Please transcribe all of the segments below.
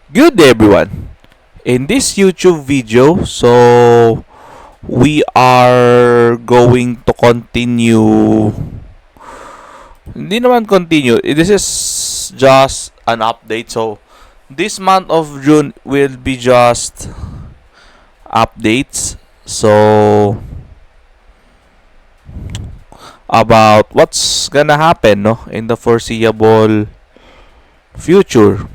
Good day, everyone. In this YouTube video, we are going to continue. Hindi naman continue. This is just an update. So, this month of June will be just updates. So, about what's gonna happen, no, in the foreseeable future.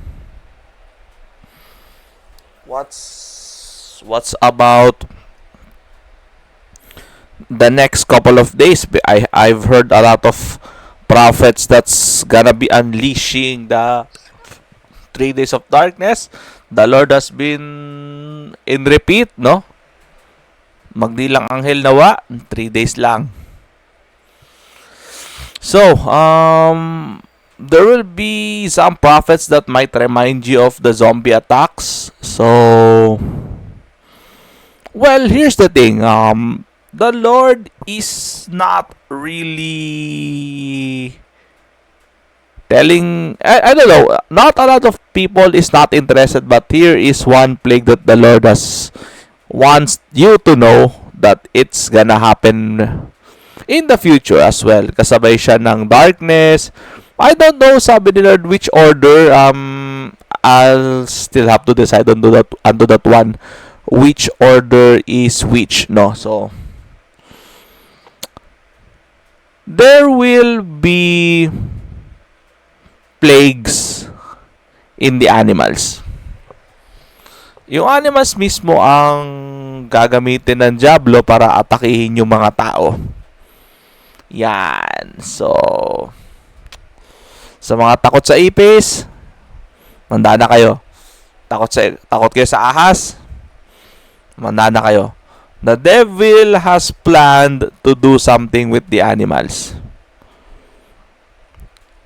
What's about the next couple of days? I've heard a lot of prophets that's gonna be unleashing the 3 days of darkness. The Lord has been in repeat, no? Magdilang anghel nawa, 3 days lang. So, there will be some prophets that might remind you of the zombie attacks. So, well, here's the thing. The Lord is not really telling. I don't know. Not a lot of people is not interested, but here is one plague that the Lord has wants you to know that it's gonna happen in the future as well. Kasabay siya ng darkness. I don't know, sabi ni Lord, which order. I'll still have to decide on that one. Which order is which, no? So, there will be plagues in the animals. Yung animals mismo ang gagamitin ng Diablo para atakihin yung mga tao. Yan. So, sa mga takot sa ipis, manda na kayo. Takot kayo sa ahas, manda na kayo. The devil has planned to do something with the animals.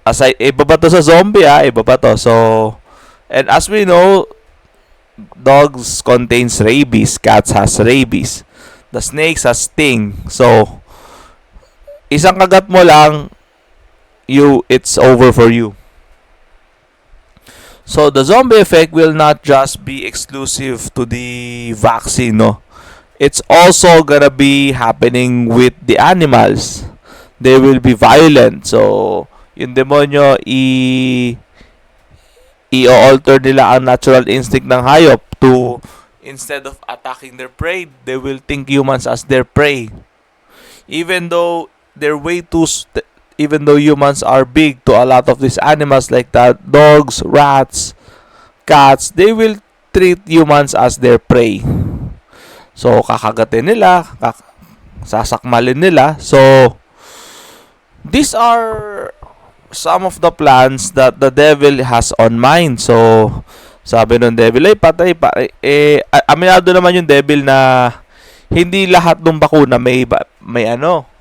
Aside, iba ba to sa zombie, iba ba to. So, and as we know, dogs contains rabies, cats has rabies, the snakes has sting. So, isang kagat mo lang, it's over for you. So the zombie effect will not just be exclusive to the vaccine, no. It's also gonna be happening with the animals. They will be violent. So yung demonyo i-alter nila ang natural instinct ng hayop to, instead of attacking their prey, they will think humans as their prey. Even though even though humans are big to a lot of these animals like that, dogs, rats, cats, they will treat humans as their prey. So, kakagatin nila, sasakmalin nila. So, these are some of the plans that the devil has on mind. So, sabi ng devil, patay pa. Aminado naman yung devil na hindi lahat ng bakuna may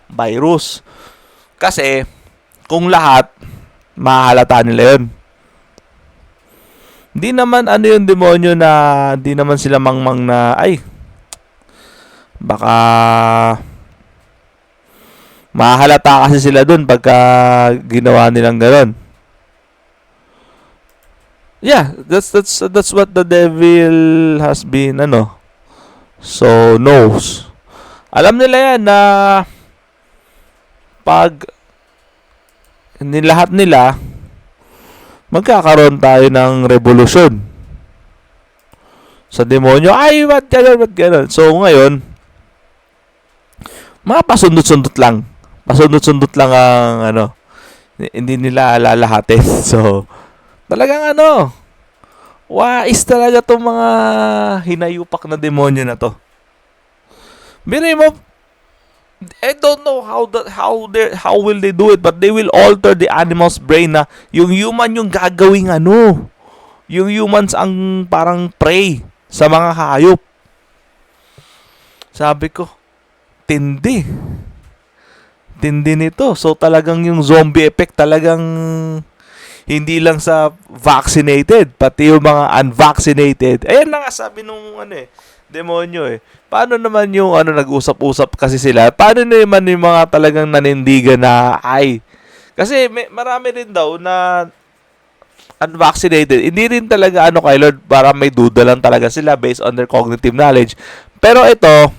virus. Kasi, kung lahat, mahalata nila yun. Hindi naman yung demonyo na, hindi naman sila mangmang na, baka mahalata kasi sila dun pagka ginawa nilang gano'n. Yeah, that's what the devil has been, so knows. Alam nila yan na pag hindi lahat nila, magkakaroon tayo ng revolusyon sa demonyo. Ba't ganun? So, ngayon, mga pasundot-sundot lang. Pasundot-sundot lang ang, hindi nila lalahatin. So, talagang wais talaga itong mga hinayupak na demonyo na to. Biray mo, I don't know how will they do it, but they will alter the animal's brain na yung human yung gagawing yung humans ang parang prey sa mga hayop. Sabi ko, tindi nito. So talagang yung zombie effect talagang hindi lang sa vaccinated, pati yung mga unvaccinated. Ayan na nga sabi nung demonyo Paano naman yung nag-usap-usap kasi sila? Paano naman yung mga talagang nanindigan na kasi marami rin daw na unvaccinated, hindi rin talaga ano kay Lord, para may duda lang talaga sila based on their cognitive knowledge. Pero ito,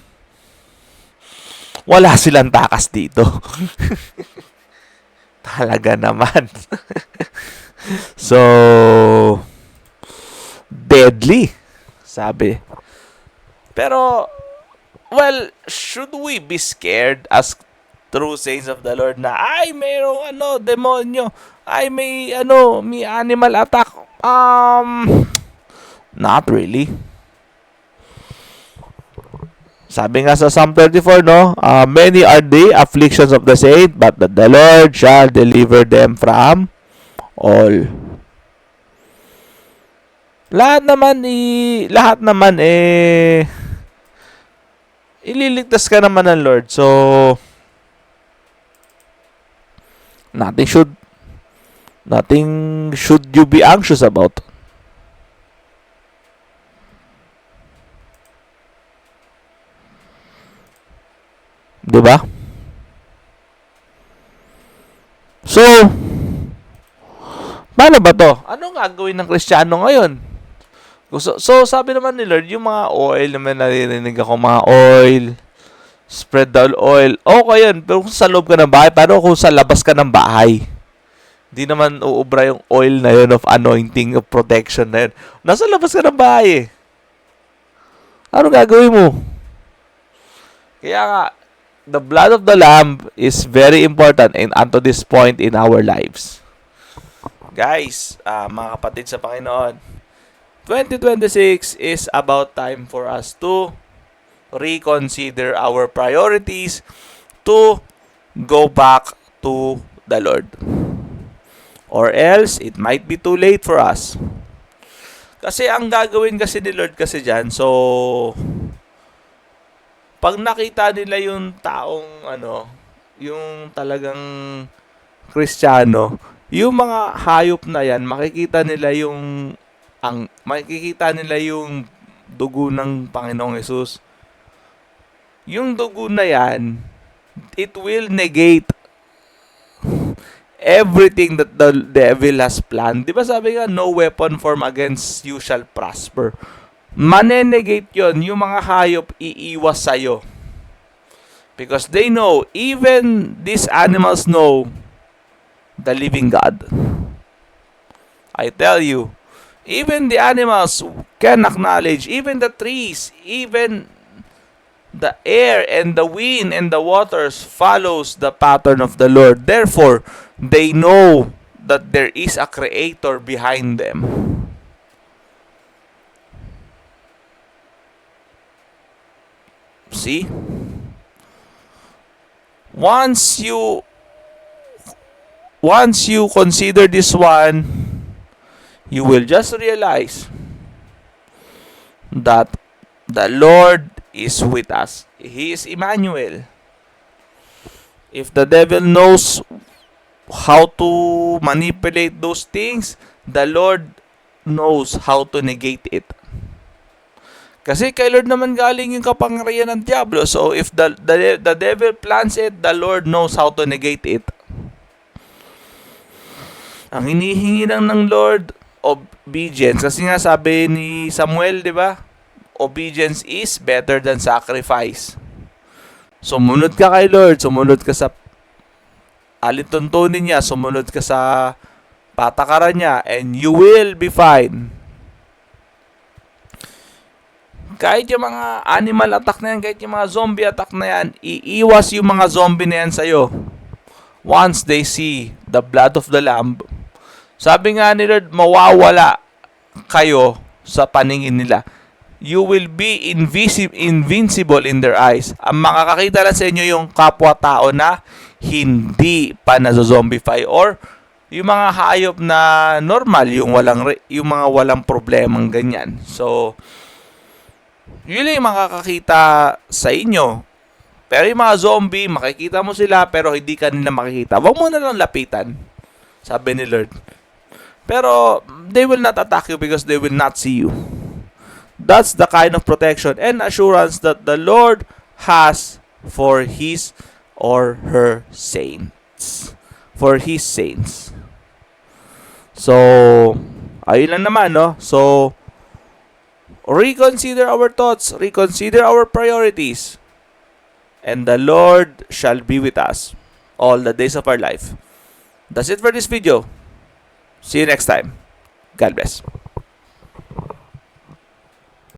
wala silang takas dito. Talaga naman. So, deadly, sabi. Pero, well, should we be scared as true saints of the Lord na, ay, mayroong demonyo, ay, may animal attack? Not really. Sabi nga sa Psalm 34, no? Many are the afflictions of the saint, but the Lord shall deliver them from all. Lahat naman ililigtas ka naman ng Lord. So, nothing should you be anxious about. Diba? So, paano ba to? Anong gagawin ng Kristiyano ngayon? So, sabi naman ni Lord, yung mga oil, naman naririnig ako, mga oil, spread the oil. Okay yun, pero kung sa loob ka ng bahay, paano kung sa labas ka ng bahay? Hindi naman uubra yung oil na yun of anointing, of protection na yun. Nasa labas ka ng bahay eh. Ano gagawin mo? Kaya nga, the blood of the Lamb is very important and unto this point in our lives. Guys, mga kapatid sa Panginoon, 2026 is about time for us to reconsider our priorities, to go back to the Lord. Or else, it might be too late for us. Kasi ang gagawin kasi ni Lord kasi dyan, so, pag nakita nila yung taong, yung talagang Kristiyano, yung mga hayop na yan, makikita nila yung dugo ng Panginoong Hesus. Yung dugo na yan, it will negate everything that the devil has planned. Di ba sabi nga, no weapon formed against you shall prosper. Manenegate yon, yung mga hayop iiwas sa'yo. Because they know, even these animals know the living God. I tell you, even the animals can acknowledge, even the trees, even the air and the wind and the waters follows the pattern of the Lord. Therefore, they know that there is a creator behind them. See? Once you consider this one, you will just realize that the Lord is with us. He is Emmanuel. If the devil knows how to manipulate those things, the Lord knows how to negate it. Kasi kay Lord naman galing yung kapangyarihan ng Diablo. So if the devil plans it, the Lord knows how to negate it. Ang hinihingi lang ng Lord, obedience. Kasi nga sabi ni Samuel, di ba? Obedience is better than sacrifice. Sumunod ka kay Lord, sumunod ka sa alituntunin niya, sumunod ka sa patakaran niya, and you will be fine. Kahit yung mga animal attack na yan, kahit yung mga zombie attack na yan, iiwas yung mga zombie na yan sa'yo. Once they see the blood of the Lamb, sabi nga ni Lord, mawawala kayo sa paningin nila. You will be invincible in their eyes. Ang makakakita lang sa inyo yung kapwa-tao na hindi pa nazo-zombify, or yung mga hayop na normal, yung mga walang problemang ganyan. So, yun yung makakakita sa inyo. Pero yung mga zombie, makikita mo sila pero hindi ka nila makikita. Huwag mo na lang lapitan, sabi ni Lord. Pero they will not attack you because they will not see you. That's the kind of protection and assurance that the Lord has for His or her saints. For His saints. So, ayun lang naman, no? So, reconsider our thoughts, reconsider our priorities, and the Lord shall be with us all the days of our life. That's it for this video. See you next time. God bless.